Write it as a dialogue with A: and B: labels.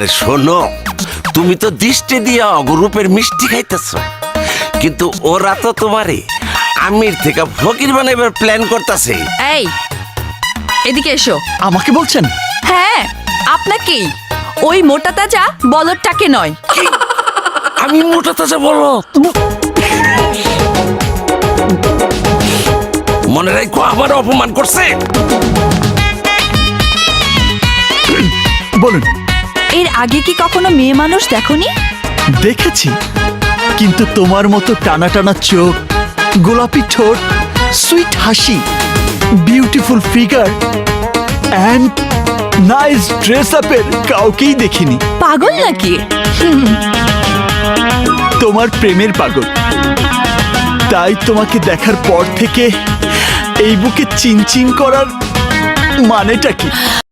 A: আরে শোনো, তুমি তো দৃষ্টি দিয়ে অগরূপের মিষ্টি খাইতেছ, কিন্তু ওরা তো তোমারে আমির থেকে ফকির বানাইবার প্ল্যান করতেছে।
B: এই এদিকে এসো।
C: আমাকে বলছেন?
B: হ্যাঁ আপনাকেই, ওই মোটা তাজা বলদটাকে নয়।
A: আমি মোটা তাজা বলো, মনে রাখো আবার অপমান করছে।
C: বলুন।
B: এর আগে কি কখনো মেয়ে মানুষ দেখনি?
C: দেখেছি, কিন্তু তোমার মতো টানা টানা চোখ, গোলাপি ঠোঁট, সুইট হাসি, beautiful figure and nice dress আপের কাউকেই দেখিনি।
B: পাগল নাকি?
C: তোমার প্রেমের পাগল। তাই তোমাকে দেখার পর থেকে এই বুকে চিনচিন করার মানেটা কি?